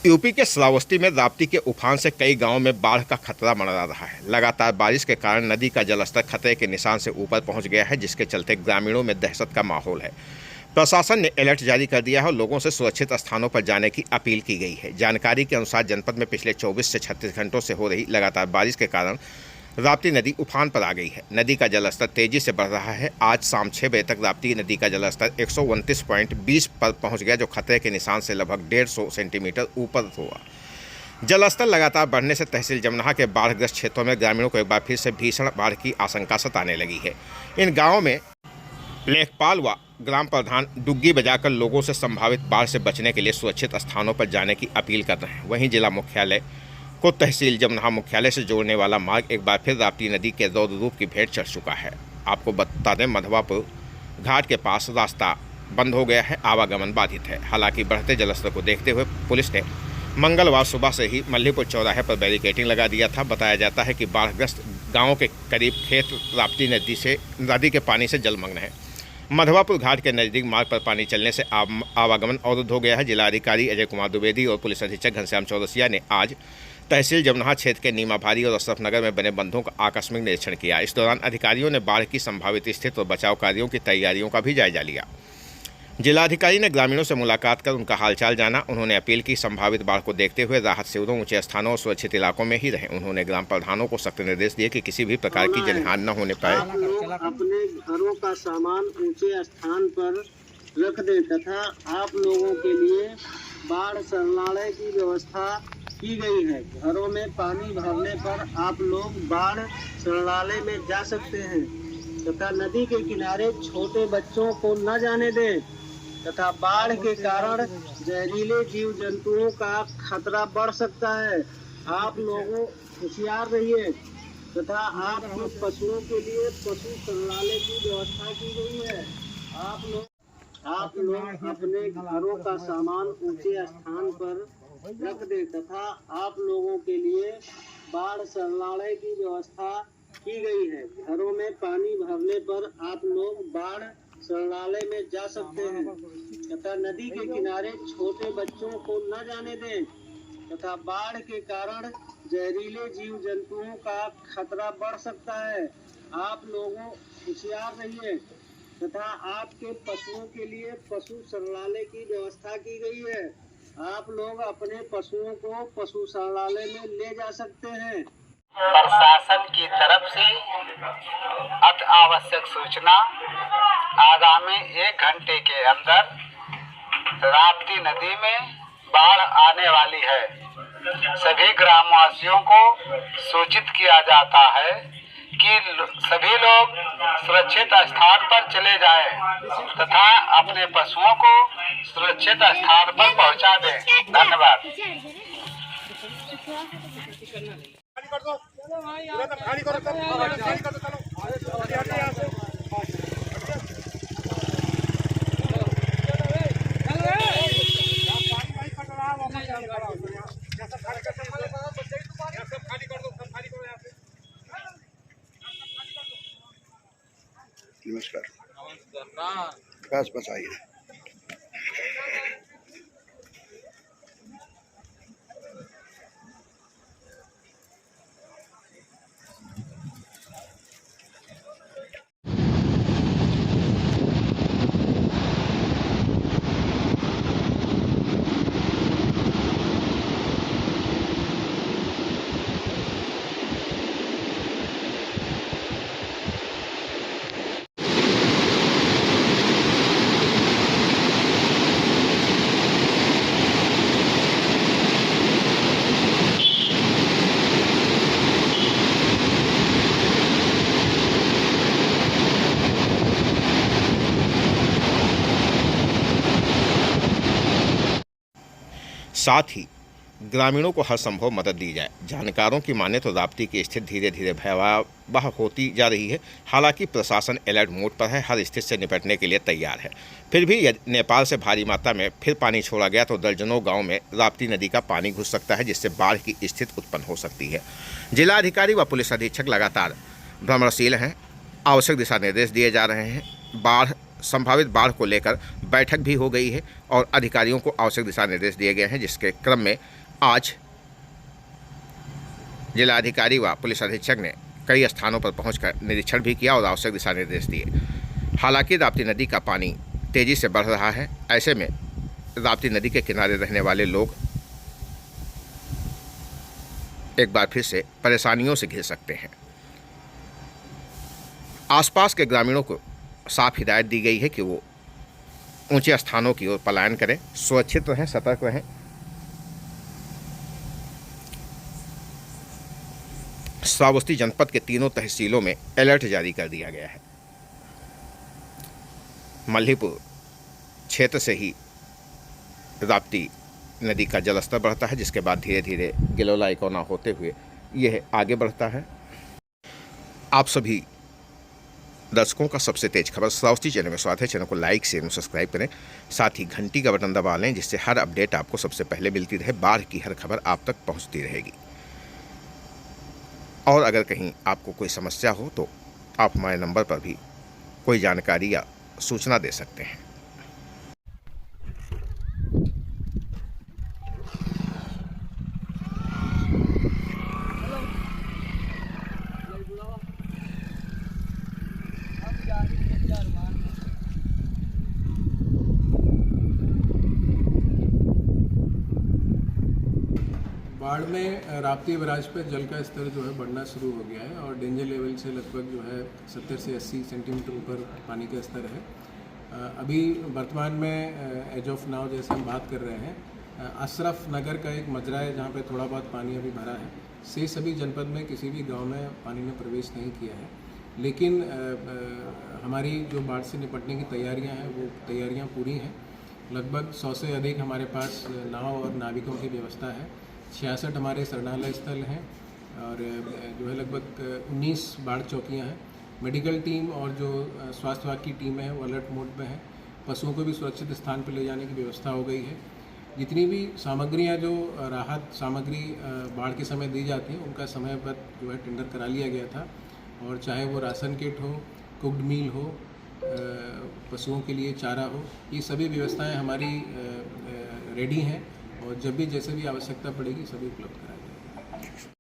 UP के श्रावस्ती में राप्ती के उफान से कई गांवों में बाढ़ का खतरा मंडरा रहा है। लगातार बारिश के कारण नदी का जलस्तर खतरे के निशान से ऊपर पहुंच गया है, जिसके चलते ग्रामीणों में दहशत का माहौल है। प्रशासन ने अलर्ट जारी कर दिया है और लोगों से सुरक्षित स्थानों पर जाने की अपील की गई है। जानकारी के अनुसार जनपद में पिछले 24 से 36 घंटों से हो रही लगातार बारिश के कारण राप्ती नदी उफान पर आ गई है। नदी का जलस्तर तेजी से बढ़ रहा है। आज शाम 6 बजे तक राप्ती नदी का जलस्तर 129.20 पर पहुंच गया, जो खतरे के निशान से लगभग 150 सेंटीमीटर ऊपर हुआ। जलस्तर लगातार बढ़ने से तहसील जमनाहा के बाढ़ग्रस्त क्षेत्रों में ग्रामीणों को एक बार फिर से भीषण बाढ़ की आशंका सताने लगी है। इन गाँवों में लेखपाल व ग्राम प्रधान डुग्गी बजाकर लोगों से संभावित बाढ़ से बचने के लिए सुरक्षित स्थानों पर जाने की अपील कर रहे हैं। वहीं जिला मुख्यालय को तहसील जमनाहा मुख्यालय से जोड़ने वाला मार्ग एक बार फिर राप्ती नदी के रौद्र रूप की भेंट चढ़ चुका है। आपको बता दें, मधवापुर घाट के पास रास्ता बंद हो गया है, आवागमन बाधित है। हालांकि बढ़ते जलस्तर को देखते हुए पुलिस ने मंगलवार सुबह से ही मल्लीपुर चौराहे पर बैरिकेडिंग लगा दिया था। बताया जाता है कि बाढ़ग्रस्त गाँवों के करीब खेत राप्ती नदी के पानी से जलमग्न है। मधवापुर घाट के नज़दीक मार्ग पर पानी चलने से आवागमन अवरुद्ध हो गया है। जिलाधिकारी अजय कुमार द्विवेदी और पुलिस अधीक्षक घनश्याम चौरसिया ने आज तहसील जमनाहा क्षेत्र के नीमाभारी और अशरफ नगर में बने बंधों का आकस्मिक निरीक्षण किया। इस दौरान अधिकारियों ने बाढ़ की संभावित स्थिति और बचाव कार्यों की तैयारियों का भी जायजा लिया। जिलाधिकारी ने ग्रामीणों से मुलाकात कर उनका हालचाल जाना। उन्होंने अपील की संभावित बाढ़ को देखते हुए राहत शिविरों, ऊंचे स्थानों और सुरक्षित इलाकों में ही रहें। उन्होंने ग्राम प्रधानों को सख्त निर्देश दिए कि किसी भी प्रकार की जनहानि न होने पाए। आप लोग अपने घरों का सामान ऊंचे स्थान पर रख दें तथा आप लोगों के लिए बाढ़ शरणालय की व्यवस्था की गई है। घरों में पानी भरने पर आप लोग बाढ़ शरणालय में जा सकते हैं तथा नदी के किनारे छोटे बच्चों को न जाने दें तथा बाढ़ के कारण जहरीले जीव जंतुओं का खतरा बढ़ सकता है। आप लोगों होशियार रहिए तथा आपके पशुओं के लिए पशु शरणालय की व्यवस्था की गई है। आप लोग अपने घरों का सामान ऊंचे स्थान पर रख दें तथा आप लोगों के लिए बाढ़ शरणालय की व्यवस्था की गई है। घरों में पानी भरने पर आप लोग बाढ़ शरणालय में जा सकते हैं तथा नदी के किनारे छोटे बच्चों को न जाने दें तथा बाढ़ के कारण जहरीले जीव जंतुओं का खतरा बढ़ सकता है। आप लोगों होशियार रहिए तथा आपके पशुओं के लिए पशु शरणालय की व्यवस्था की गई है। आप लोग अपने पशुओं को पशु शरणालय में ले जा सकते हैं। प्रशासन की तरफ से अति आवश्यक सूचना, आगामी 1 घंटे के अंदर राप्ती नदी में बाढ़ आने वाली है। सभी ग्रामवासियों को सूचित किया जाता है कि सभी लोग सुरक्षित स्थान पर चले जाएं तथा अपने पशुओं को सुरक्षित स्थान पर पहुंचा दें। धन्यवाद। नमस्कार। बस आइए। साथ ही ग्रामीणों को हर संभव मदद दी जाए। जानकारों की माने तो राप्ती की स्थिति धीरे धीरे भयावह होती जा रही है। हालांकि प्रशासन अलर्ट मोड पर है, हर स्थिति से निपटने के लिए तैयार है। फिर भी यदि नेपाल से भारी मात्रा में फिर पानी छोड़ा गया तो दर्जनों गांव में राप्ती नदी का पानी घुस सकता है, जिससे बाढ़ की स्थिति उत्पन्न हो सकती है। जिलाधिकारी व पुलिस अधीक्षक लगातार भ्रमणशील हैं। आवश्यक दिशा निर्देश दिए जा रहे हैं। बाढ़ संभावित बाढ़ को लेकर बैठक भी हो गई है और अधिकारियों को आवश्यक दिशा निर्देश दिए गए हैं, जिसके क्रम में आज जिलाधिकारी व पुलिस अधीक्षक ने कई स्थानों पर पहुंचकर निरीक्षण भी किया और आवश्यक दिशा निर्देश दिए। हालांकि राप्ती नदी का पानी तेजी से बढ़ रहा है। ऐसे में राप्ती नदी के किनारे रहने वाले लोग एक बार फिर से परेशानियों से घिर सकते हैं। आसपास के ग्रामीणों को साफ हिदायत दी गई है कि वो ऊंचे स्थानों की ओर पलायन करें, सुरक्षित रहें, सतर्क रहें। श्रावस्ती जनपद के तीनों तहसीलों में अलर्ट जारी कर दिया गया है। मल्हीपुर क्षेत्र से ही राप्ती नदी का जलस्तर बढ़ता है, जिसके बाद धीरे धीरे गिलोला इकोना होते हुए यह आगे बढ़ता है। आप सभी दर्शकों का सबसे तेज खबर श्रावस्ती चैनल में स्वागत है। चैनल को लाइक शेयर और सब्सक्राइब करें, साथ ही घंटी का बटन दबा लें, जिससे हर अपडेट आपको सबसे पहले मिलती रहे। बाढ़ की हर खबर आप तक पहुंचती रहेगी। और अगर कहीं आपको कोई समस्या हो तो आप हमारे नंबर पर भी कोई जानकारी या सूचना दे सकते हैं। बाढ़ में राप्ती बराज पर जल का स्तर जो है बढ़ना शुरू हो गया है और डेंजर लेवल से लगभग जो है 70 से 80 सेंटीमीटर ऊपर पानी का स्तर है। अभी वर्तमान में एज ऑफ नाउ जैसे हम बात कर रहे हैं, अशरफ नगर का एक मजरा है जहाँ पे थोड़ा बहुत पानी अभी भरा है। से सभी जनपद में किसी भी गांव में पानी ने प्रवेश नहीं किया है, लेकिन हमारी जो बाढ़ से निपटने की तैयारियाँ हैं वो तैयारियाँ पूरी हैं। लगभग 100 से अधिक हमारे पास नाव और नाविकों की व्यवस्था है। 66 हमारे शरणालय स्थल हैं और जो है लगभग 19 बाढ़ चौकियां हैं। मेडिकल टीम और जो स्वास्थ्य विभाग की टीम है वो अलर्ट मोड पे है। पशुओं को भी सुरक्षित स्थान पर ले जाने की व्यवस्था हो गई है। जितनी भी सामग्रियां जो राहत सामग्री बाढ़ के समय दी जाती हैं उनका समय पर जो है टेंडर करा लिया गया था, और चाहे वो राशन किट हो, कुक्ड मील हो, पशुओं के लिए चारा हो, ये सभी व्यवस्थाएं हमारी रेडी हैं और जब भी जैसे भी आवश्यकता पड़ेगी सभी उपलब्ध कराई जाएगी।